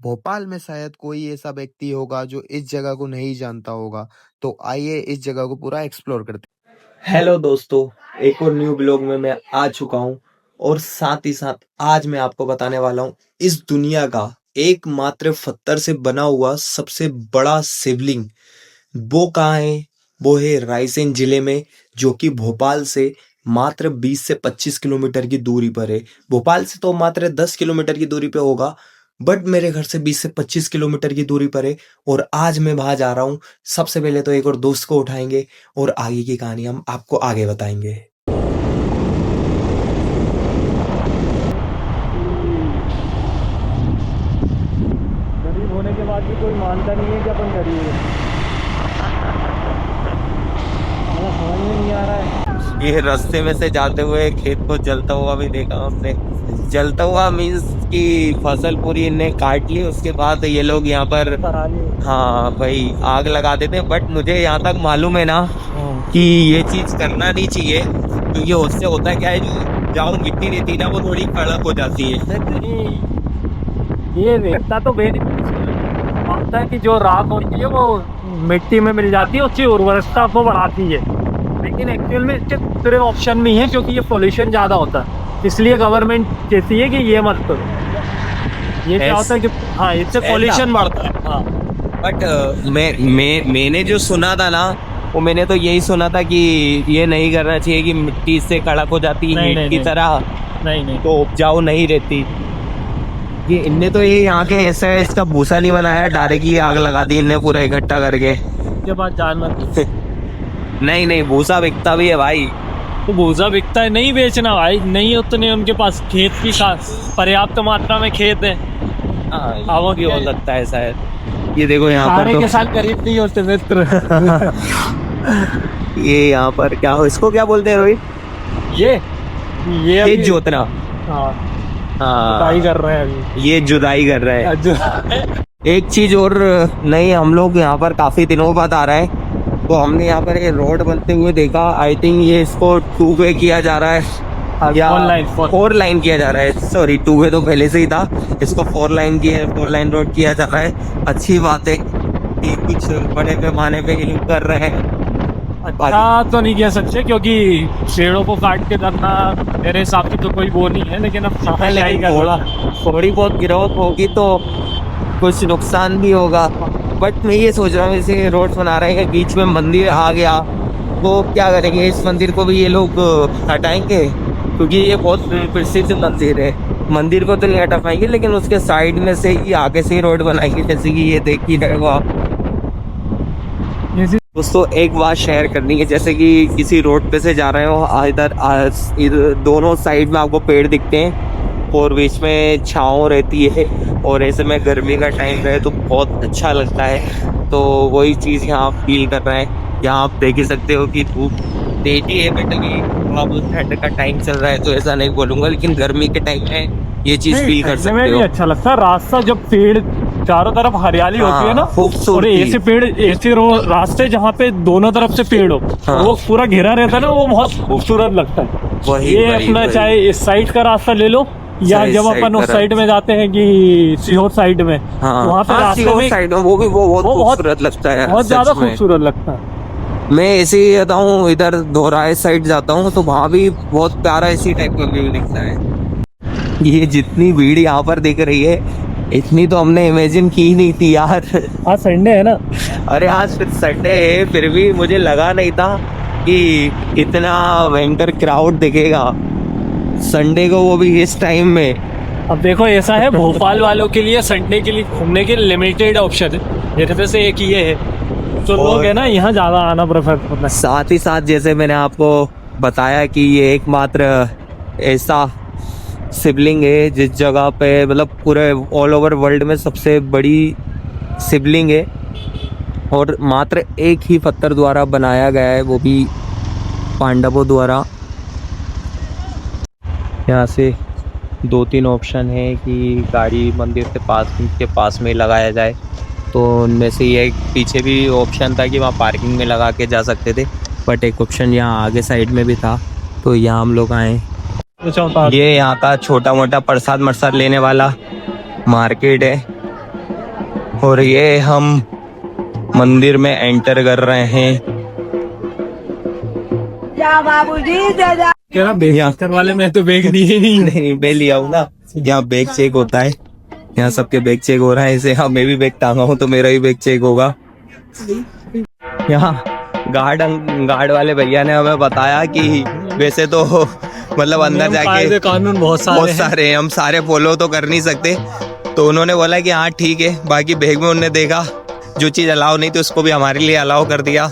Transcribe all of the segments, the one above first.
भोपाल में शायद कोई ऐसा व्यक्ति होगा जो इस जगह को नहीं जानता होगा। तो आइए इस जगह को पूरा एक्सप्लोर करते हैं। हेलो दोस्तों, एक और न्यू ब्लॉग में मैं आ चुका हूँ और साथ ही साथ आज मैं आपको बताने वाला हूँ इस दुनिया का एकमात्र पत्थर से बना हुआ सबसे बड़ा शिवलिंग वो कहाँ है। वो है रायसेन जिले में, जो कि भोपाल से मात्र 20 से 25 किलोमीटर की दूरी पर है। भोपाल से तो मात्र 10 किलोमीटर की दूरी पे होगा, बट मेरे घर से 20 से 25 किलोमीटर की दूरी पर है। और आज मैं वहां जा रहा हूँ। सबसे पहले तो एक और दोस्त को उठाएंगे और आगे की कहानी हम आपको आगे बताएंगे। गरीब होने के बाद भी कोई मानता नहीं है कि अपन गरीब है। समझ में नहीं आ रहा है। ये रास्ते में से जाते हुए खेत को जलता हुआ भी देखा हमने। जलता हुआ मीन्स कि फसल पूरी इनने काट ली, उसके बाद ये लोग यहाँ पर हाँ भाई आग लगा देते हैं। बट मुझे यहाँ तक मालूम है ना कि ये चीज करना नहीं चाहिए, क्योंकि उससे होता क्या है, जो जाओ मिट्टी रहती है ना वो थोड़ी कड़क हो जाती है। ये देखता तो मानता है कि जो राख होती है वो मिट्टी में मिल जाती है, उसकी उर्वरकता को बढ़ाती है। लेकिन एक्चुअल में इसके दूसरे ऑप्शन भी हैं, क्योंकि ये पोल्यूशन ज़्यादा होता है। इसलिए गवर्नमेंट कहती है कि ये मत करो। ये क्या होता है कि हाँ, इससे पोल्यूशन बढ़ता है। हाँ, बट मैंने जो सुना था ना, वो मैंने तो यही सुना था कि ये नहीं करना चाहिए, कि मिट्टी से कड़क हो जाती है ईंट की तरह, नहीं तो उपजाऊ नहीं रहती। ये इनने तो ये यहाँ के ऐसा इसका भूसा नहीं बनाया, डायरेक्ट ही आग लगा दी इनने पूरा इकट्ठा करके। इसके बाद जानवर नहीं भूसा बिकता भी है भाई। तो भूसा बिकता है, नहीं बेचना भाई, नहीं उतने उनके पास खेत की पर्याप्त मात्रा में खेत है। वो भी हो सकता है शायद। ये देखो यहाँ पर के साथ करीब नहीं होते मित्र। ये यहाँ पर क्या हो, इसको क्या बोलते हैं रोहित? ये जोतना। हाँ, हाँ कर रहे हैं अभी। ये जुदाई कर रहे हैं। एक चीज और नहीं, हम लोग यहाँ पर काफी दिनों बाद आ रहे हैं, तो हमने यहाँ पर ये रोड बनते हुए देखा। आई थिंक ये इसको 2 वे किया जा रहा है या 4 लाइन किया जा रहा है। सॉरी, 2 वे तो पहले से ही था, इसको 4 लाइन रोड किया जा रहा है। अच्छी बात है कि कुछ बड़े पैमाने पे ये कर रहे हैं। अच्छा तो नहीं कह सकते, क्योंकि पेड़ों को काट के करना मेरे हिसाब से तो कोई वो नहीं है। लेकिन अब थोड़ी बहुत गिरावट होगी तो कुछ नुकसान भी होगा। बट मैं ये सोच रहा हूँ, जैसे रोड बना रहे हैं, बीच में मंदिर आ गया, वो क्या करेंगे, इस मंदिर को भी ये लोग हटाएंगे, क्योंकि ये बहुत प्रसिद्ध मंदिर है। मंदिर को तो नहीं हटा पाएंगे, लेकिन उसके साइड में से ही आगे से ही रोड बनाएंगे, जैसे कि ये देख ही रहे हो आप। दोस्तों एक बात शेयर करनी है, जैसे कि किसी रोड पे से जा रहे हो, इधर दोनों साइड में आपको पेड़ दिखते हैं और बीच में छाँव रहती है, और ऐसे में गर्मी का टाइम रहे तो बहुत अच्छा लगता है। तो वही चीज़ यहाँ आप फील कर रहे हैं। यहाँ आप देख ही सकते हो कि धूप तेजी है, बट अभी अब ठंड का टाइम चल रहा है तो ऐसा नहीं बोलूँगा, लेकिन गर्मी के टाइम में ये चीज़ फील कर सकते हो। अच्छा लगता है रास्ता, जब पेड़ चारों तरफ हरियाली होती है ना, खूबसूरती। ऐसे पेड़, ऐसे रास्ते जहाँ पे दोनों तरफ से पेड़ हो, वो पूरा घेरा रहता है ना, वो बहुत खूबसूरत लगता है। ये अपना चाहे इस साइड का रास्ता ले लो, या जब अपन उस साइड में जाते हैं कि सीहोर साइड में, वहाँ पे रास्ते में वो भी बहुत खूबसूरत लगता है, बहुत ज्यादा खूबसूरत लगता है। मैं ऐसे ही जाता हूँ, इधर दोराए साइड जाता हूँ, तो वहाँ भी बहुत प्यारा इसी टाइप का व्यू दिखता है। ये जितनी भीड़ यहाँ पर दिख रही है, इतनी तो हमने इमेजिन की ही नहीं थी यार। आज संडे है ना? अरे आज फिर संडे है, फिर भी मुझे लगा नहीं था कि इतना भयंकर क्राउड दिखेगा संडे को, वो भी इस टाइम में। अब देखो ऐसा है, भोपाल वालों के लिए संडे के लिए घूमने के लिमिटेड ऑप्शन है, जैसे एक ये है, तो लोग है ना यहाँ ज़्यादा आना प्रेफर करते हैं। साथ ही साथ जैसे मैंने आपको बताया कि ये एकमात्र ऐसा शिवलिंग है जिस जगह पे, मतलब पूरे ऑल ओवर वर्ल्ड में सबसे बड़ी शिवलिंग है, और मात्र एक ही पत्थर द्वारा बनाया गया है, वो भी पांडवों द्वारा। यहाँ से 2-3 ऑप्शन है कि गाड़ी मंदिर के पास में लगाया जाए, तो उनमें से ये पीछे भी ऑप्शन था कि वहाँ पार्किंग में लगा के जा सकते थे, बट एक ऑप्शन यहाँ आगे साइड में भी था, तो यहाँ हम लोग आए। ये यहाँ का छोटा मोटा प्रसाद लेने वाला मार्केट है, और ये हम मंदिर में एंटर कर रहे हैं। क्या बेस्टर वाले में तो बैग दिए नहीं। नहीं मैं लिया हूँ ना, यहाँ बैग चेक होता है, यहाँ सबके बैग चेक हो रहा है। इसे हाँ मैं भी बैग टांगा हूँ तो मेरा भी बैग चेक होगा। यहाँ गार्ड वाले भैया ने हमें बताया कि वैसे तो मतलब अंदर जाके कानून बहुत सारे हैं, हम सारे फॉलो तो कर नहीं सकते। तो उन्होंने बोला कि हाँ ठीक है, बाकी बैग में उन्होंने देखा जो चीज अलाउ नहीं थी उसको भी हमारे लिए अलाउ कर दिया।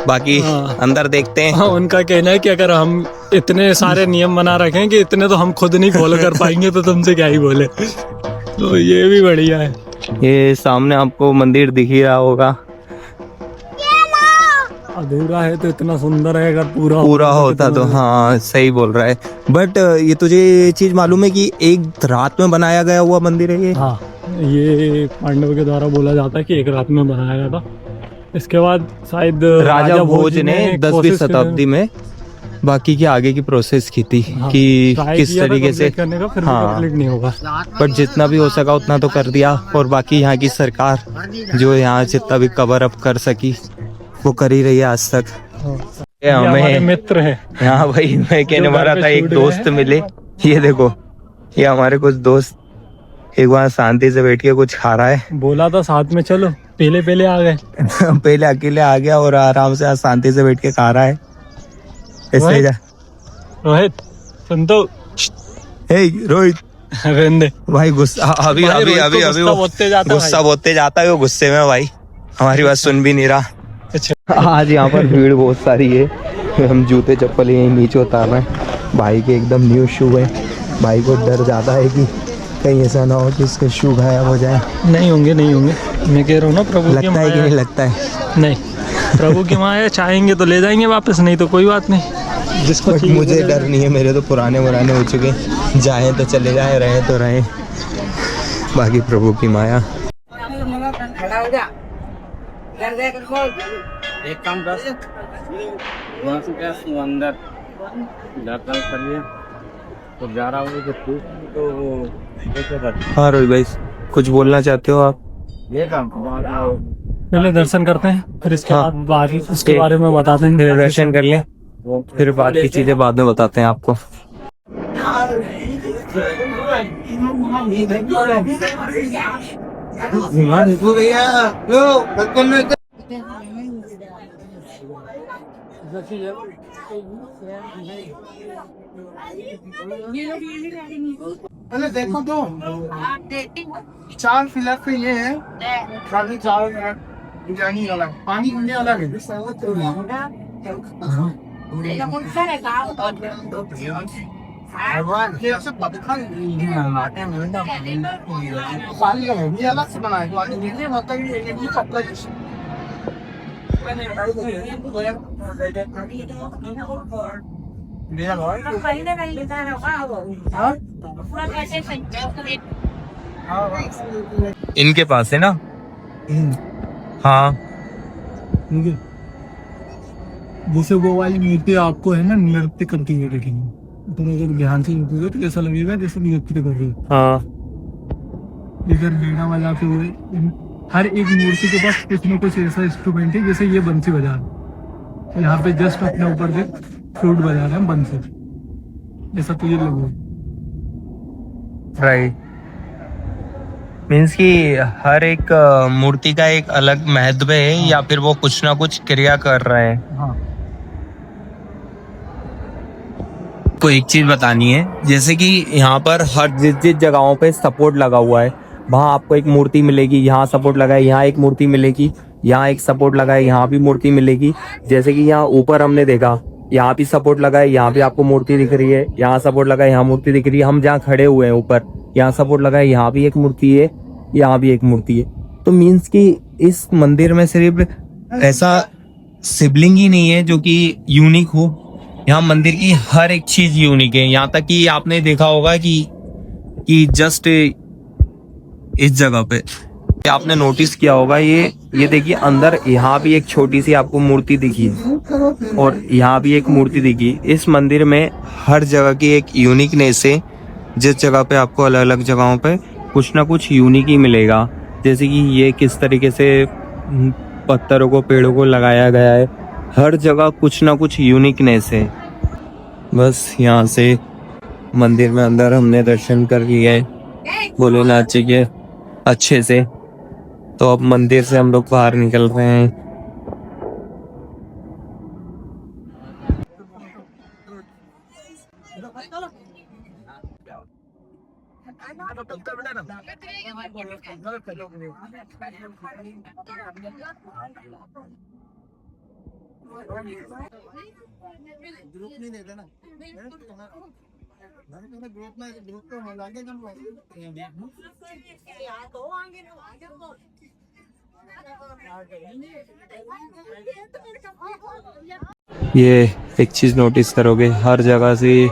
बाकी अंदर देखते हैं। हाँ, उनका कहना है कि अगर हम इतने सारे नियम बना रखे हैं कि इतने तो हम खुद नहीं फॉलो कर पाएंगे तो तुमसे क्या ही बोले। तो ये भी बढ़िया है। ये सामने आपको मंदिर दिख ही रहा होगा। अधूरा है तो इतना सुंदर है, अगर पूरा होता तो हाँ सही बोल रहा है। बट ये तुझे ये चीज मालूम है कि एक रात में बनाया गया हुआ मंदिर है ये? हाँ, ये पांडव के द्वारा बोला जाता है कि एक रात में बनाया गया था। इसके बाद शायद राजा भोज ने 10वीं शताब्दी में बाकी की आगे की प्रोसेस की थी। हाँ, कि किस तरीके से करने का, फिर हाँ नहीं होगा। बट जितना भी हो सका उतना तो कर दिया। और बाकी यहाँ की सरकार जो यहाँ जितना भी कवर अप कर सकी वो कर ही रही है आज तक। ये हमारे मित्र है। हाँ भाई मैं कहने वाला था, एक दोस्त मिले। ये देखो ये हमारे कुछ दोस्त एक बार शांति से बैठ के कुछ खा रहा है। बोला था साथ में चलो, पहले आ गए। पहले अकेले आ गया और आराम से शांति से बैठ के खा रहा है। ऐसे रोहित सुन तो। रोहित रहने भाई गुस्सा अभी गुस्सा बोलते जाता है वो गुस्से में भाई हमारी बात सुन भी नहीं रहा। अच्छा आज यहाँ पर भीड़ बहुत सारी है। हम जूते चप्पल यहीं नीचे उतार रहे हैं। भाई के एकदम न्यू शू है। भाई को डर ज्यादा है कि कहीं ऐसा ना हो कि इसके शू गायब हो जाए। नहीं होंगे मैं कह रहा हूँ ना, प्रभु लगता है कि नहीं लगता है? नहीं, प्रभु की माया चाहेंगे तो ले जाएंगे वापस, नहीं तो कोई बात नहीं। जिसको मुझे डर नहीं है, मेरे तो पुराने हो चुके, जाएं तो चले जाए, रहे तो रहे, बाकी प्रभु की माया। एक काम कर अंदर दर्शन करिए तो 11 बजे तो हाँ रोहित भाई कुछ बोलना चाहते हो आप? ये काम पहले दर्शन करते हैं, फिर इसके बाद उसके बारे में बताते हैं। दर्शन कर लें फिर बाद की चीजें बाद में बताते हैं आपको। अरे देखो तो चार फिलर पे ये है, खाली चार बिरयानी अलग, पानी गुंडे अलग है। ये सब ये अलग से बनाए इनके पास है ना? हाँ जैसे वो वाली मूर्ति आपको है ना नृत्य करती हुई दिखेगी, तुम अगर ध्यान से देखोगे तो ऐसा लगेगा जैसे नृत्य कर रही है। हाँ इधर वीणा वाला के हुए, हर एक मूर्ति के पास कुछ न कुछ ऐसा इंस्ट्रूमेंट है, जैसे ये बंसी बजा रहे, यहाँ पे जस्ट अपने ऊपर से फ्लूट बजा रहे हैं बंसी, ऐसा तो ये लगेगा। राइट, मीन्स कि हर एक मूर्ति का एक अलग महत्व है या फिर वो कुछ ना कुछ क्रिया कर रहे हैं। हाँ को एक चीज बतानी है, जैसे कि यहाँ पर हर जिस जगहों पे सपोर्ट लगा हुआ है वहाँ आपको एक मूर्ति मिलेगी। यहाँ सपोर्ट लगा है, यहाँ एक मूर्ति मिलेगी, यहाँ एक सपोर्ट लगा है, यहाँ भी मूर्ति मिलेगी। जैसे कि यहाँ ऊपर हमने देखा, यहाँ भी सपोर्ट लगा है, यहाँ भी आपको मूर्ति दिख रही है, यहाँ सपोर्ट लगा है, यहाँ मूर्ति दिख रही है। हम जहाँ खड़े हुए हैं ऊपर, यहाँ सपोर्ट लगा है, यहाँ भी एक मूर्ति है, यहाँ भी एक मूर्ति है। तो मीन्स कि इस मंदिर में सिर्फ ऐसा शिवलिंग ही नहीं है जो कि यूनिक हो, यहाँ मंदिर की हर एक चीज यूनिक है। यहाँ तक कि आपने देखा होगा कि जस्ट इस जगह पे आपने नोटिस किया होगा, ये देखिए अंदर यहाँ भी एक छोटी सी आपको मूर्ति दिखी और यहाँ भी एक मूर्ति दिखी। इस मंदिर में हर जगह की एक यूनिकनेस है, जिस जगह पे आपको अलग अलग जगहों पे कुछ ना कुछ यूनिक ही मिलेगा। जैसे कि ये किस तरीके से पत्थरों को, पेड़ों को लगाया गया है। हर जगह कुछ ना कुछ यूनिकनेस है। बस यहाँ से मंदिर में अंदर हमने दर्शन कर लिए भोलेनाथ जी के अच्छे से। तो अब मंदिर से हम लोग बाहर निकल रहे हैं। ये एक चीज नोटिस करोगे, हर जगह से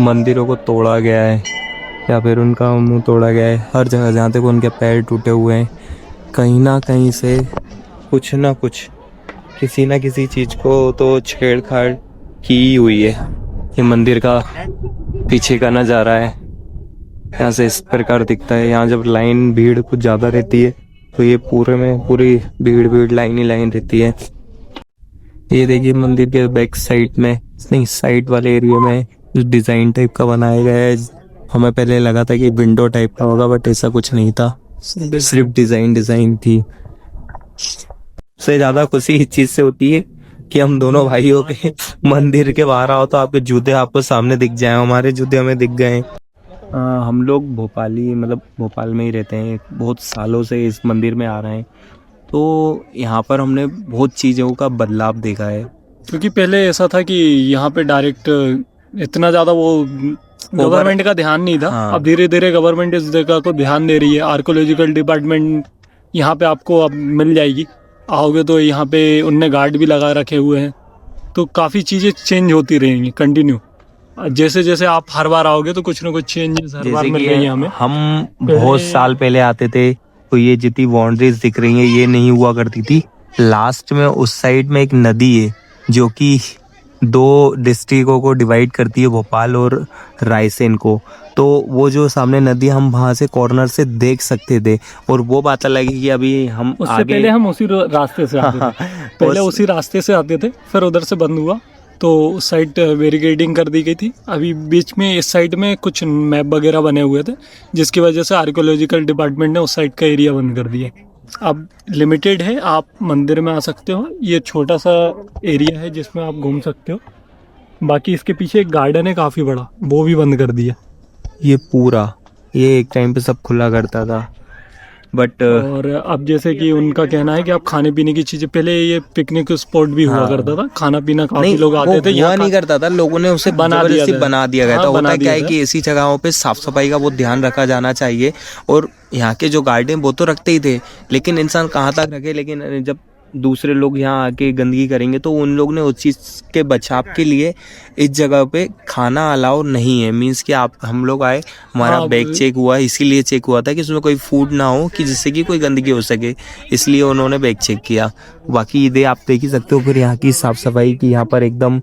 मंदिरों को तोड़ा गया है या फिर उनका मुंह तोड़ा गया है। हर जगह जहाँ तक उनके पैर टूटे हुए हैं, कहीं ना कहीं से कुछ ना कुछ, किसी ना किसी चीज को तो छेड़छाड़ की हुई है। ये मंदिर का पीछे का नजारा है, यहाँ से इस प्रकार दिखता है। यहाँ जब लाइन भीड़ कुछ ज्यादा रहती है तो ये पूरे में पूरी भीड़ लाइन ही लाइन रहती है। ये देखिए मंदिर के बैक साइड में, नहीं साइड वाले एरिया में डिजाइन टाइप का बनाया गया है। हमें पहले लगा था कि विंडो टाइप का होगा, बट ऐसा कुछ नहीं था, सिर्फ डिजाइन थी। सबसे ज्यादा खुशी इस चीज से होती है कि हम दोनों भाइयों के मंदिर के बाहर आओ तो आपके जूते आपको सामने दिख जाए। हमारे जूते हमें दिख गए। हम लोग भोपाली, मतलब भोपाल में ही रहते हैं, बहुत सालों से इस मंदिर में आ रहे हैं। तो यहाँ पर हमने बहुत चीज़ों का बदलाव देखा है। क्योंकि पहले ऐसा था कि यहाँ पे डायरेक्ट इतना ज़्यादा वो गवर्नमेंट का ध्यान नहीं था। हाँ। अब धीरे धीरे गवर्नमेंट इस जगह को ध्यान दे रही है। आर्कोलॉजिकल डिपार्टमेंट यहाँ पे आपको अब मिल जाएगी, आओगे तो यहाँ पे उनने गार्ड भी लगा रखे हुए हैं। तो काफ़ी चीज़ें चेंज होती रहेंगी कंटिन्यू। जैसे जैसे आप हर बार आओगे तो कुछ ना कुछ चेंजेस हर बार मिल रही है हमें। हम बहुत साल पहले आते थे तो ये जितनी बाउंड्रीज दिख रही हैं ये नहीं हुआ करती थी। लास्ट में उस साइड में एक नदी है जो कि 2 डिस्ट्रिक्टों को डिवाइड करती है, भोपाल और रायसेन को। तो वो जो सामने नदी, हम वहां से कॉर्नर से देख सकते थे। और वो बात अलग है कि अभी हम उससे आगे पहले हम उसी रास्ते से आते थे। पहले उसी रास्ते से आते थे, फिर उधर से बंद हुआ तो उस साइड बैरिकेडिंग कर दी गई थी। अभी बीच में इस साइड में कुछ मैप वगैरह बने हुए थे, जिसकी वजह से आर्कोलॉजिकल डिपार्टमेंट ने उस साइड का एरिया बंद कर दिया। अब लिमिटेड है, आप मंदिर में आ सकते हो। ये छोटा सा एरिया है जिसमें आप घूम सकते हो। बाकी इसके पीछे एक गार्डन है काफ़ी बड़ा, वो भी बंद कर दिया। ये पूरा, ये एक टाइम पे सब खुला करता था, बट और अब जैसे कि उनका कहना है कि आप खाने पीने की चीजें, पहले ये पिकनिक स्पॉट भी हुआ करता था, खाना पीना काफी लोग आते थे। यहाँ नहीं करता था, लोगों ने उसे बना दिया गया था। होता क्या है कि ऐसी जगहों पे साफ सफाई का बहुत ध्यान रखा जाना चाहिए। और यहाँ के जो गार्डन वो तो रखते ही थे, लेकिन इंसान कहाँ तक रखे। लेकिन जब दूसरे लोग यहाँ आके गंदगी करेंगे तो उन लोग ने उस चीज़ के बचाव के लिए इस जगह पे खाना अलाउ नहीं है। मीन्स कि आप, हम लोग आए, हमारा बैग चेक हुआ, इसीलिए चेक हुआ था कि उसमें कोई फूड ना हो कि जिससे कि कोई गंदगी हो सके, इसलिए उन्होंने बैग चेक किया। बाकी ये आप देख ही सकते हो। फिर यहाँ की साफ सफाई की, यहाँ पर एकदम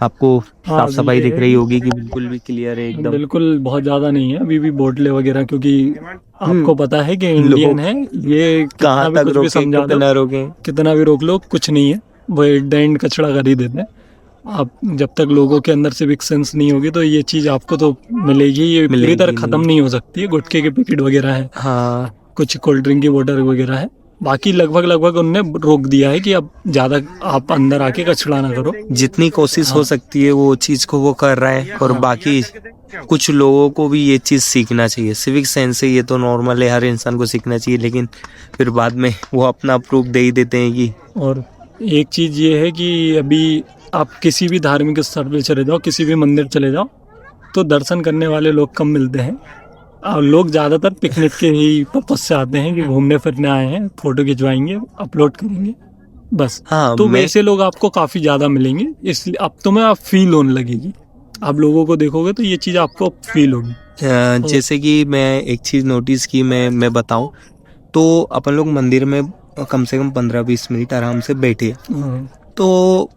आपको साफ सफाई दिख रही होगी कि बिल्कुल भी क्लियर है एकदम। बिल्कुल बहुत ज्यादा नहीं है अभी भी बोतलें वगैरह, क्योंकि आपको पता है कि इंडियन है ये, कहाँ तक रोके, कितना रोके, कितना भी रोक लो, कुछ नहीं है। वो एट द एंड कचरा कर ही देते हैं। आप जब तक लोगों के अंदर सिविक सेंस नहीं होगी तो ये चीज आपको तो मिलेगी, ये पूरी तरह खत्म नहीं हो सकती है। गुटखे के पैकेट वगैरह है, हाँ, कुछ कोल्ड ड्रिंक की बोतल वगैरह है। बाकी लगभग उनने रोक दिया है कि अब ज्यादा आप अंदर आके कचरा ना करो। जितनी कोशिश हो सकती है वो चीज को वो कर रहे हैं। और बाकी कुछ लोगों को भी ये चीज सीखना चाहिए। सिविक सेंस से ये तो नॉर्मल है, हर इंसान को सीखना चाहिए, लेकिन फिर बाद में वो अपना प्रूफ दे ही देते हैं कि। और एक चीज ये है कि अभी आप किसी भी धार्मिक स्थल पे चले जाओ, किसी भी मंदिर चले जाओ, तो दर्शन करने वाले लोग कम मिलते हैं। और लोग ज़्यादातर पिकनिक के ही पर्पज से आते हैं कि घूमने फिरने आए हैं, फोटो खिंचवाएंगे, अपलोड करेंगे, बस। हाँ, तो वैसे लोग आपको काफ़ी ज़्यादा मिलेंगे। इसलिए अब तुम्हें आप फील होने लगेगी, आप लोगों को देखोगे तो ये चीज़ आपको फील होगी। जैसे कि मैं एक चीज़ नोटिस की, मैं बताऊं तो अपन लोग मंदिर में कम से कम 15-20 मिनट आराम से बैठे। तो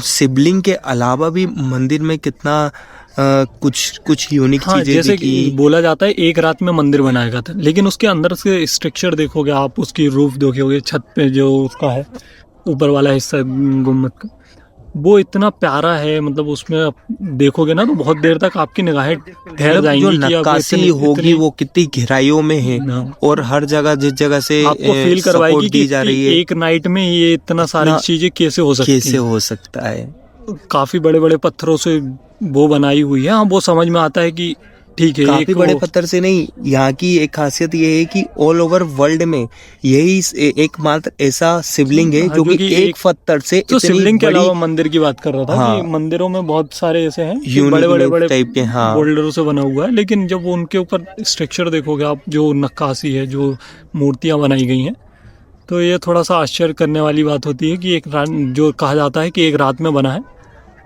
शिवलिंग के अलावा भी मंदिर में कितना कुछ यूनिक हाँ, चीजें जैसे कि दिखी। बोला जाता है एक रात में मंदिर बनाया गया था, लेकिन उसके अंदर से स्ट्रक्चर देखोगे आप, उसकी रूफ देखोगे, छत पे जो उसका है ऊपर वाला हिस्सा गुम्बद का, वो इतना प्यारा है। मतलब उसमें आप देखोगे ना तो बहुत देर तक आपकी निगाहें ठहर जो जाएंगी कि आप नक्काशी होगी वो कितनी गहराइयों में है, और हर जगह जिस जगह से आपको फील करवाएगी सपोर्ट दी कि जा रही है, एक नाइट में ये इतना सारी चीजें कैसे हो सकती कैसे हैं। हो सकता है। काफी बड़े बड़े पत्थरों से वो बनाई हुई है। हाँ, वो समझ में आता है कि ठीक है, काफी एक बड़े वो- पत्थर से नहीं, यहाँ की एक खासियत ये है कि ऑल ओवर वर्ल्ड में यही एकमात्र ऐसा शिवलिंग है हाँ, जो कि एक पत्थर से तो इतनी शिवलिंग के बड़ी अलावा मंदिर की बात कर रहा था हाँ, कि मंदिरों में बहुत सारे ऐसे हैं कि यूनिक बड़े बड़े टाइप के, हाँ, बोल्डरों से बना हुआ है, लेकिन जब उनके ऊपर स्ट्रक्चर देखोगे आप, जो नक्काशी है, जो मूर्तियां बनाई गई हैं, तो ये थोड़ा सा आश्चर्य करने वाली बात होती है कि एक रात, जो कहा जाता है कि एक रात में बना है,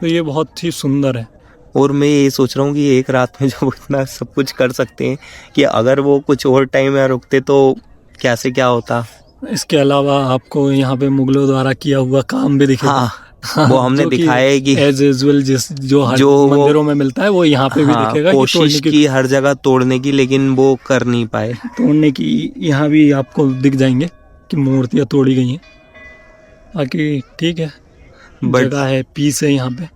तो ये बहुत ही सुंदर है। और मैं ये सोच रहा हूँ कि एक रात में जब इतना सब कुछ कर सकते हैं, कि अगर वो कुछ और टाइम में रुकते तो क्या से क्या होता। इसके अलावा आपको यहाँ पे मुगलों द्वारा किया हुआ काम भी दिखेगा। हाँ, वो हमने दिखाया है कि एज यूजुअल जो हर जो वो- मंदिरों में मिलता है वो यहाँ पे भी हाँ, दिखेगा कि कोशिश की हर जगह तोड़ने की, लेकिन वो कर नहीं पाए। तोड़ने की। यहाँ भी आपको दिख जाएंगे कि मूर्तियाँ तोड़ी गई हैं। बाकी ठीक है, जगह है, पीस है यहाँ पे।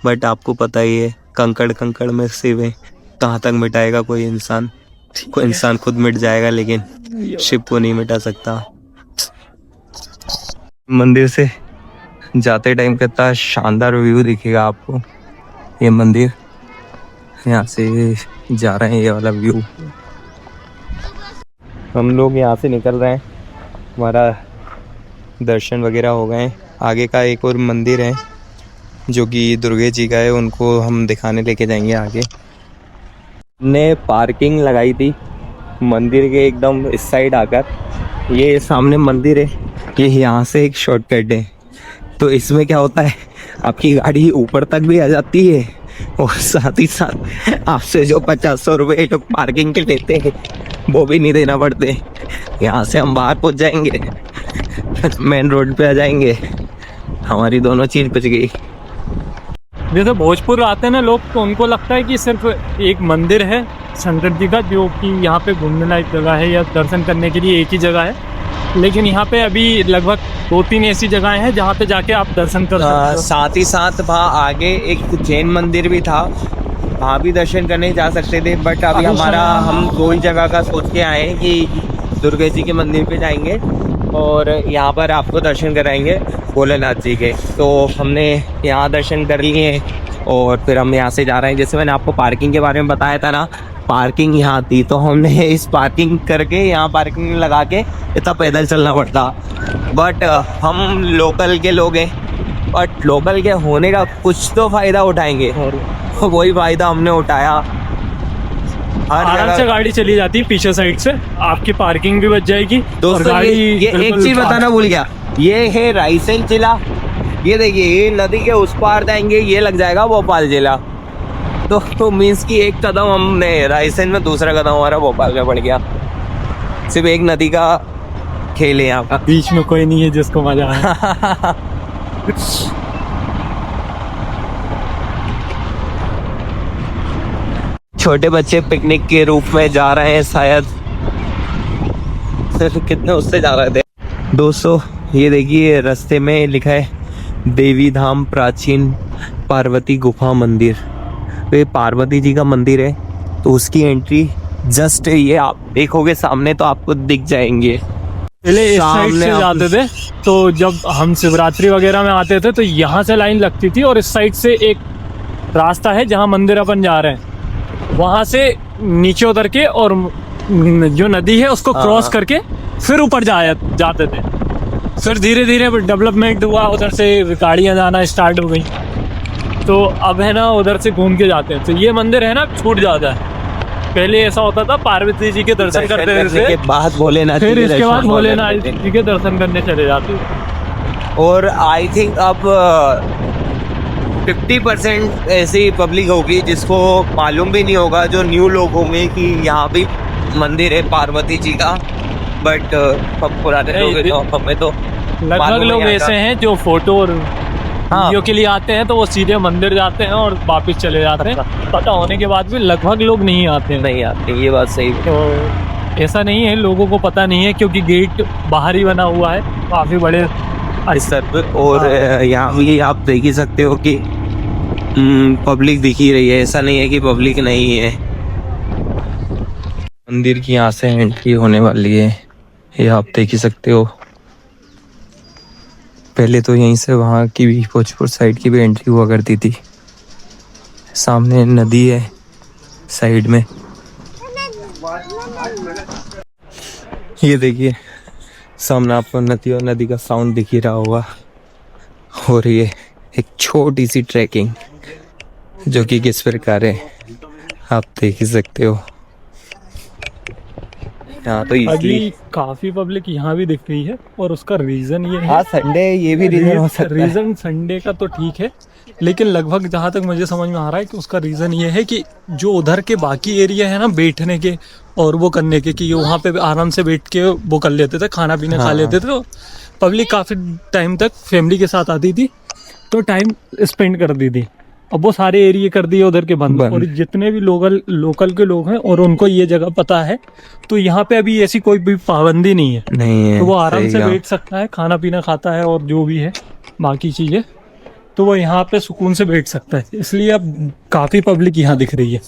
बट आपको पता ही है, कंकड़ में शिव है, कहाँ तक मिटाएगा कोई इंसान। कोई इंसान खुद मिट जाएगा, लेकिन शिव को नहीं मिटा सकता। मंदिर से जाते टाइम कितना शानदार व्यू दिखेगा आपको। ये मंदिर, यहाँ से जा रहे हैं, ये वाला व्यू। हम लोग यहाँ से निकल रहे हैं, हमारा दर्शन वगैरह हो गए हैं। आगे का एक और मंदिर है जो कि दुर्गे जी का है, उनको हम दिखाने लेके जाएंगे आगे। ने पार्किंग लगाई थी मंदिर के एकदम इस साइड आकर। ये सामने मंदिर है, ये यहाँ से एक शॉर्टकट है, तो इसमें क्या होता है, आपकी गाड़ी ऊपर तक भी आ जाती है, और साथ ही साथ आपसे जो 500 रुपये जो पार्किंग के लेते हैं वो भी नहीं देना पड़ते। यहाँ से हम बाहर पहुँच जाएंगे, मेन रोड पे आ जाएंगे, हमारी दोनों चीज़ बच गई। जैसे भोजपुर आते हैं ना लोग, तो उनको लगता है कि सिर्फ एक मंदिर है शंकर जी का, जो कि यहाँ पे घूमने लायक जगह है या दर्शन करने के लिए एक ही जगह है, लेकिन यहाँ पे अभी लगभग 2-3 ऐसी जगहें हैं जहाँ पे जाके आप दर्शन कर सकते हो। साथ ही साथ वहाँ आगे एक जैन मंदिर भी था, वहाँ भी दर्शन करने जा सकते थे, बट अभी हम 2 ही जगह का सोच के आए हैं कि दुर्गा जी के मंदिर पे जाएंगे और यहाँ पर आपको दर्शन कराएंगे भोलेनाथ जी के। तो हमने यहाँ दर्शन कर लिए और फिर हम यहाँ से जा रहे हैं। जैसे मैंने आपको पार्किंग के बारे में बताया था ना, पार्किंग यहाँ थी, तो हमने इस पार्किंग करके यहाँ पार्किंग लगा के इतना पैदल चलना पड़ता। बट हम लोकल के लोग हैं, बट लोकल के होने का कुछ तो फ़ायदा उठाएंगे, वही फ़ायदा हमने उठाया। आराम से गाड़ी चली जाती है पीछे साइड से, आपकी पार्किंग भी बच जाएगी। दोस्तों ये एक चीज़ बताना भूल गया, ये है रायसेन जिला। ये देखिए, ये नदी के उस पार जाएंगे, ये लग जाएगा भोपाल जिला। तो मीन्स कि एक कदम हमने रायसेन में, दूसरा कदम हमारा भोपाल में पड़ गया। सिर्फ एक नदी का खेल है यहाँ का, बीच में कोई नहीं है जिसको मजा आए। छोटे बच्चे पिकनिक के रूप में जा रहे हैं शायद। कितने उससे जा रहे थे दोस्तों। ये देखिए, रास्ते में लिखा है देवी धाम प्राचीन पार्वती गुफा मंदिर। तो ये पार्वती जी का मंदिर है, तो उसकी एंट्री जस्ट ये आप देखोगे सामने तो आपको दिख जाएंगे। पहले इस साइड से जाते थे, तो जब हम शिवरात्रि वगैरह में आते थे तो यहाँ से लाइन लगती थी, और इस साइड से एक रास्ता है जहाँ मंदिर अपन जा रहे हैं, वहाँ से नीचे उतर के और जो नदी है उसको क्रॉस करके फिर ऊपर जाते थे। फिर धीरे धीरे डेवलपमेंट हुआ, उधर से गाड़ियाँ जाना स्टार्ट हो गई, तो अब है ना उधर से घूम के जाते हैं। तो ये मंदिर है ना छूट जाता है। पहले ऐसा होता था पार्वती जी के दर्शन करते थे, बाद भोलेनाथ, फिर इसके बाद भोलेनाथ जी के दर्शन करने चले जाते। और आई थिंक अब 50% ऐसी पब्लिक होगी जिसको मालूम भी नहीं होगा, जो न्यू लोग होंगे कि यहाँ भी मंदिर है पार्वती जी का। बट पुराने लोग हैं, हमें तो लगभग लोग ऐसे हैं जो फोटो और हाँ। वीडियो के लिए आते हैं तो वो सीधे मंदिर जाते हैं और वापस चले जाते हैं। पता होने के बाद भी लगभग लोग नहीं आते हैं। नहीं आते, ये बात सही है। तो ऐसा नहीं है, लोगों को पता नहीं है क्योंकि गेट बाहर ही बना हुआ है काफ़ी बड़े स्तर पर। और यहाँ भी आप देख ही सकते हो कि पब्लिक दिख ही रही है, ऐसा नहीं है कि पब्लिक नहीं है। मंदिर की यहाँ से एंट्री होने वाली है, ये आप देख ही सकते हो। पहले तो यहीं से वहाँ की भी भोजपुर साइड की भी एंट्री हुआ करती थी। सामने नदी है साइड में, ये देखिए सामने आपको नदी और नदी का साउंड दिख ही रहा होगा। और ये एक छोटी सी ट्रैकिंग जो कि किस प्रकार है आप देख ही सकते हो। यहाँ तो अभी काफ़ी पब्लिक यहाँ भी दिख रही है और उसका रीज़न ये है, हाँ संडे, ये भी रीजन हो सकता है। रीज़न संडे का तो ठीक है, लेकिन लगभग जहाँ तक मुझे समझ में आ रहा है कि उसका रीज़न ये है कि जो उधर के बाकी एरिया है ना बैठने के और वो करने के, कि वहाँ पे आराम से बैठ के वो कर लेते थे, खाना पीना खा लेते थे। तो पब्लिक काफ़ी टाइम तक फैमिली के साथ आती थी तो टाइम स्पेंड कर दी थी। अब वो सारे एरिया कर दिए उधर के बंद। और जितने भी लोकल के लोग हैं और उनको ये जगह पता है तो यहाँ पे अभी ऐसी कोई भी पाबंदी नहीं है, तो वो आराम से बैठ सकता है, खाना पीना खाता है और जो भी है बाकी चीज़ें, तो वो यहाँ पे सुकून से बैठ सकता है। इसलिए अब काफ़ी पब्लिक यहाँ दिख रही है।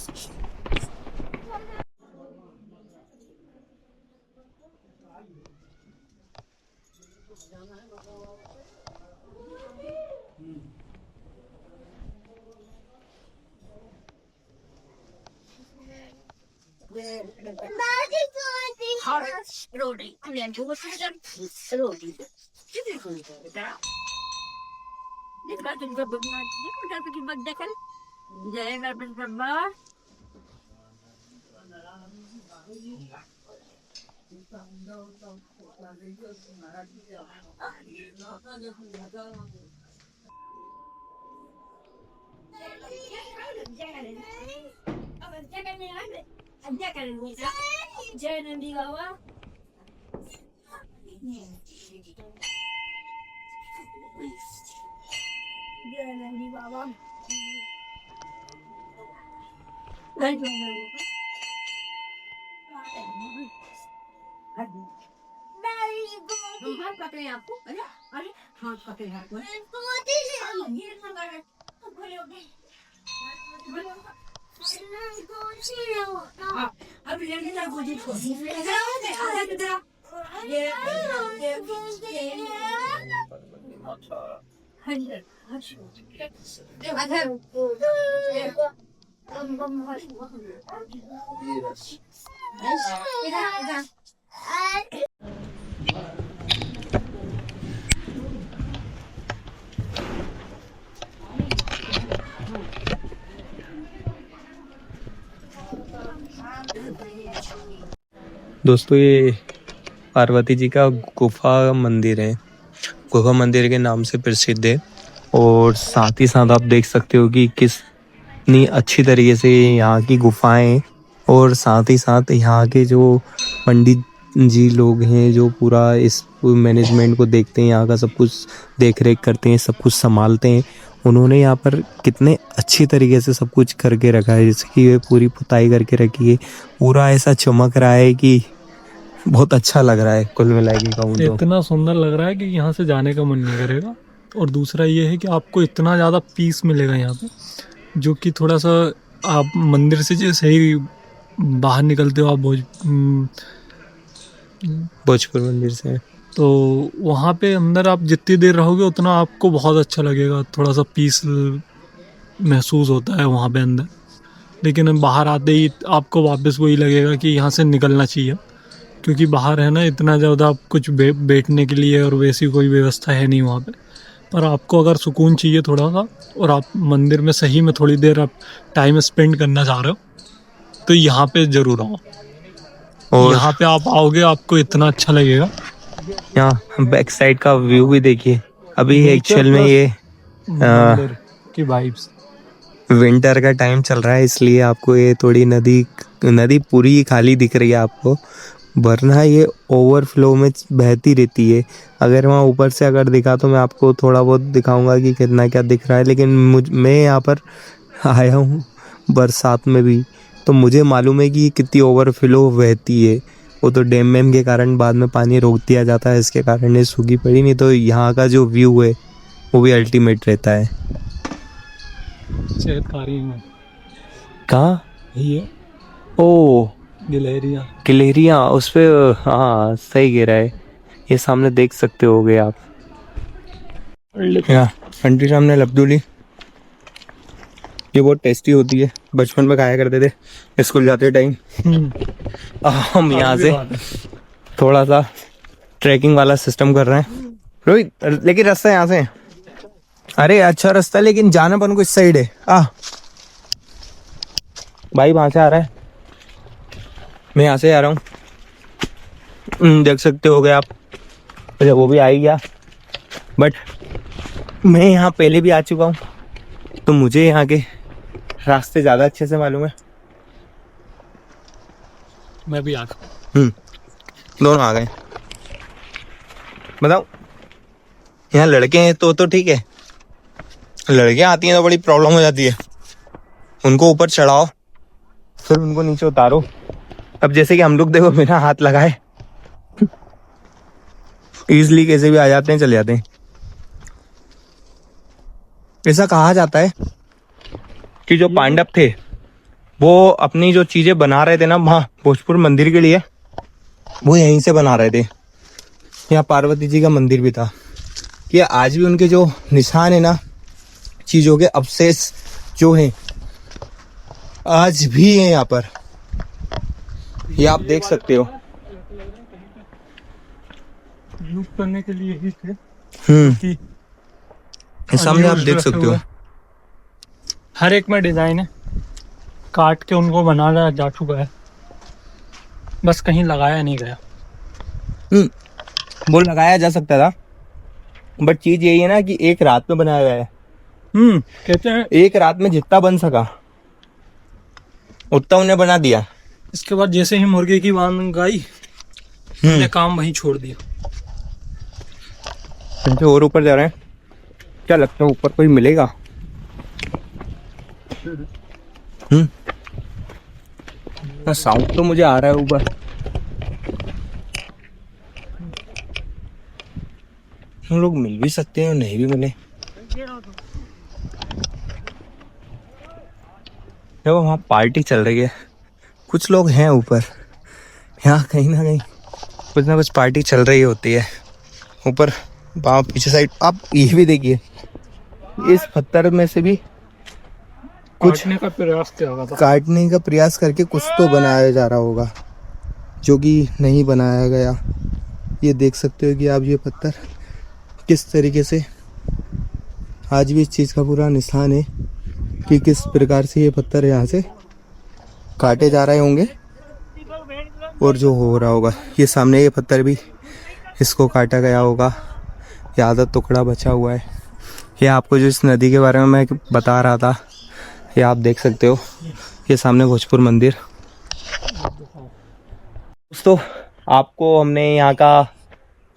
दोस्तों ये पार्वती जी का गुफा मंदिर है, गुफा मंदिर के नाम से प्रसिद्ध है। और साथ ही साथ आप देख सकते हो कि कितनी अच्छी तरीके से यहाँ की गुफाएं, और साथ ही साथ यहाँ के जो पंडित जी लोग हैं जो पूरा इस मैनेजमेंट को देखते हैं, यहाँ का सब कुछ देख रेख करते हैं, सब कुछ संभालते हैं, उन्होंने यहाँ पर कितने अच्छी तरीके से सब कुछ करके रखा है। जैसे कि ये पूरी पुताई करके रखी है, पूरा ऐसा चमक रहा है कि बहुत अच्छा लग रहा है। कुल मिला के कहूँ तो इतना सुंदर लग रहा है कि यहाँ से जाने का मन नहीं करेगा। और दूसरा ये है कि आपको इतना ज़्यादा पीस मिलेगा यहाँ पे, जो कि थोड़ा सा आप मंदिर से जैसे ही बाहर निकलते हो आप भोजपुर मंदिर से, तो वहाँ पे अंदर आप जितनी देर रहोगे उतना आपको बहुत अच्छा लगेगा, थोड़ा सा पीस महसूस होता है वहाँ पे अंदर। लेकिन बाहर आते ही आपको वापस वही लगेगा कि यहाँ से निकलना चाहिए, क्योंकि बाहर है ना इतना ज़्यादा कुछ बैठने के लिए और वैसी कोई व्यवस्था है नहीं वहाँ पे। पर आपको अगर सुकून चाहिए थोड़ा सा और आप मंदिर में सही में थोड़ी देर आप टाइम स्पेंड करना चाह रहे हो तो यहाँ पे ज़रूर आओ। और यहाँ पे आप आओगे आपको इतना अच्छा लगेगा। यहाँ बैक साइड का व्यू भी देखिए। अभी एक्चुअल में ये मंदिर की वाइब्स, विंटर का टाइम चल रहा है, इसलिए आपको ये थोड़ी नदी पूरी खाली दिख रही है आपको, वरना ये ओवरफ्लो में बहती रहती है। अगर वहाँ ऊपर से अगर दिखा तो मैं आपको थोड़ा बहुत दिखाऊंगा कि कितना क्या दिख रहा है, लेकिन मैं यहाँ पर आया हूँ बरसात में भी, तो मुझे मालूम है कि ये कितनी ओवरफ्लो बहती है। वो तो डैम वैम के कारण बाद में पानी रोक दिया जाता है, इसके कारण ये सूखी पड़ी, नहीं तो यहाँ का जो व्यू है वो भी अल्टीमेट रहता है। चेतकारी में कहाँ ये ओ गिलहरियाँ गिलहरियाँ उस पे, हाँ सही कह रहा है। ये सामने देख सकते होगे आप, आंटी सामने लब्दुली, ये बहुत टेस्टी होती है, बचपन में खाया करते थे स्कूल जाते टाइम। हम यहाँ से थोड़ा सा ट्रैकिंग वाला सिस्टम कर रहे हैं रोहित, लेकिन रास्ता यहाँ से है। अरे अच्छा रास्ता है, लेकिन जाना अपन को इस साइड है। भाई वहां से आ रहा है, मैं यहाँ से आ रहा हूँ, देख सकते होगे आप। अरे वो भी आ ही गया, बट मैं यहाँ पहले भी आ चुका हूँ तो मुझे यहाँ के रास्ते ज़्यादा अच्छे से मालूम है। मैं भी आ दोनों आ गए। बताओ, यहाँ लड़के हैं तो ठीक है, लड़कियाँ आती हैं तो बड़ी प्रॉब्लम हो जाती है। उनको ऊपर चढ़ाओ फिर उनको नीचे उतारो। अब जैसे कि हम लोग देखो बिना हाथ लगाए इजली कैसे भी आ जाते हैं, चले जाते हैं। ऐसा कहा जाता है कि जो पांडव थे वो अपनी जो चीजें बना रहे थे ना वहाँ भोजपुर मंदिर के लिए, वो यहीं से बना रहे थे। यहाँ पार्वती जी का मंदिर भी था। ये आज भी उनके जो निशान है ना, चीजों के अवशेष जो हैं आज भी है यहाँ पर, ये आप देख सकते हो। लूप करने के लिए ही थे ये सामने आप देख सकते हो। हर एक में डिजाइन है, काट के उनको बनाया जा चुका है, बस कहीं लगाया नहीं गया। वो लगाया जा सकता था, बट चीज यही है ना कि एक रात में बनाया गया है। कहते हैं एक रात में जितना बन सका उतना उन्हें बना दिया। इसके बाद जैसे ही मुर्गे की बांग गाई हमने काम वहीं छोड़ दिया। और ऊपर जा रहे हैं, क्या लगता है ऊपर कोई मिलेगा? साउंड तो मुझे आ रहा है ऊपर। हम लोग मिल भी सकते हैं और नहीं भी मिले। देखो वहाँ पार्टी चल रही है, कुछ लोग हैं ऊपर, यहाँ कहीं ना कहीं कुछ ना कुछ पार्टी चल रही होती है ऊपर। वहाँ पीछे साइड आप ये भी देखिए, इस पत्थर में से भी कुछ काटने का प्रयास किया हुआ था। काटने का प्रयास करके कुछ तो बनाया जा रहा होगा जो कि नहीं बनाया गया। ये देख सकते हो कि आप ये पत्थर किस तरीके से आज भी इस चीज़ का पूरा निशान है कि किस प्रकार से ये पत्थर यहाँ से काटे जा रहे होंगे और जो हो रहा होगा। ये सामने ये पत्थर भी इसको काटा गया होगा, ये आधा टुकड़ा बचा हुआ है। ये आपको जो इस नदी के बारे में मैं बता रहा था, ये आप देख सकते हो, ये सामने भोजपुर मंदिर। दोस्तों आपको हमने यहाँ का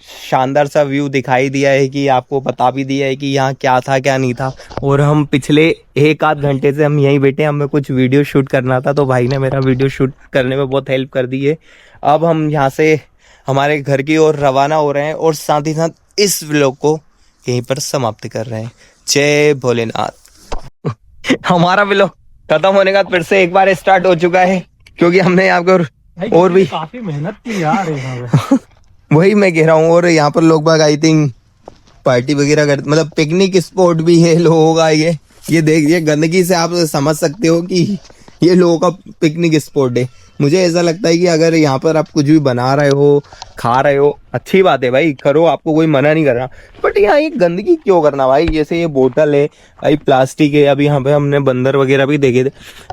शानदार सा व्यू दिखाई दिया है कि आपको बता भी दिया है कि यहाँ क्या था क्या नहीं था। और हम पिछले 1 आध घंटे से हम यहीं बैठे, हमें कुछ वीडियो शूट करना था तो भाई ने मेरा वीडियो शूट करने में बहुत हेल्प कर दी है। अब हम यहाँ से हमारे घर की ओर रवाना हो रहे हैं और साथ ही साथ इस व्लॉग को यहीं पर समाप्त कर रहे हैं। जय भोलेनाथ। हमारा व्लॉग खत्म होने का फिर से एक बार स्टार्ट हो चुका है, क्योंकि हमने यहाँ पर और भी काफी मेहनत की यार यहाँ वही मैं कह रहा हूँ। और यहाँ पर लोग बाग आई थिंक पार्टी वगैरह करते, मतलब पिकनिक स्पॉट भी है लोगों का। ये देखिए गंदगी से आप समझ सकते हो कि ये लोगों का पिकनिक स्पॉट है। मुझे ऐसा लगता है कि अगर यहाँ पर आप कुछ भी बना रहे हो, खा रहे हो, अच्छी बात है भाई, करो, आपको कोई मना नहीं कर रहा, बट यहाँ ये गंदगी क्यों करना भाई? जैसे ये बोतल है भाई, प्लास्टिक है, अभी यहाँ पे हमने बंदर वगैरह भी देखे थे।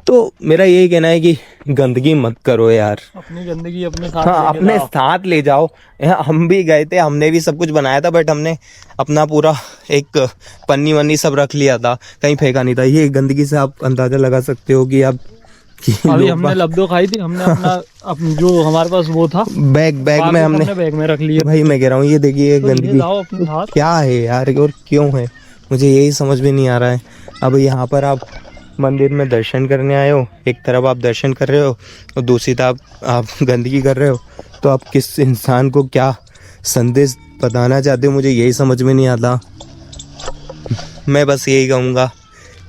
तो मेरा यही कहना है कि गंदगी मत करो यार, अपनी गंदगी अपने साथ हाँ अपने साथ ले जाओ। यहाँ हम भी गए थे, हमने भी सब कुछ बनाया था, बट हमने अपना पूरा एक पन्नी वन्नी सब रख लिया था, कहीं फेंका नहीं था। ये गंदगी से आप अंदाजा लगा सकते हो कि आप कि अभी लोग हमने लब्धो खाई थी, हमने अपना जो हमारे पास वो था बैग में हमने बैग में रख लिया। भाई मैं कह रहा हूँ ये देखिए तो ये गंदगी लाओ अपने हाथ। क्या है यार और क्यों है, मुझे यही समझ में नहीं आ रहा है। अब यहाँ पर आप मंदिर में दर्शन करने आए हो, एक तरफ आप दर्शन कर रहे हो और दूसरी तरफ आप गंदगी कर रहे हो, तो आप किस इंसान को क्या संदेश बताना चाहते हो, मुझे यही समझ में नहीं आता। मैं बस यही कहूँगा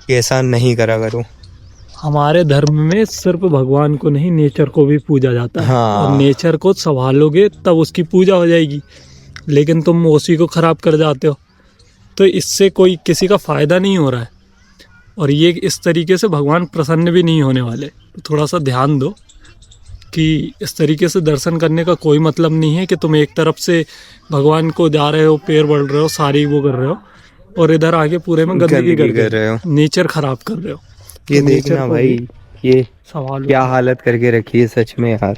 कि ऐसा नहीं करा करो। हमारे धर्म में सिर्फ भगवान को नहीं, नेचर को भी पूजा जाता है। हाँ। और नेचर को संभालोगे तब उसकी पूजा हो जाएगी, लेकिन तुम उसी को खराब कर जाते हो, तो इससे कोई किसी का फायदा नहीं हो रहा है। और ये इस तरीके से भगवान प्रसन्न भी नहीं होने वाले। तो थोड़ा सा ध्यान दो कि इस तरीके से दर्शन करने का कोई मतलब नहीं है कि तुम एक तरफ से भगवान को जा रहे हो, पैर बढ़ रहे हो, सारी वो कर रहे हो, और इधर आगे पूरे में गंदगी कर रहे हो, नेचर खराब कर रहे हो। ये तो देखना भाई, ये सवाल क्या हालत करके रखी है सच में यार।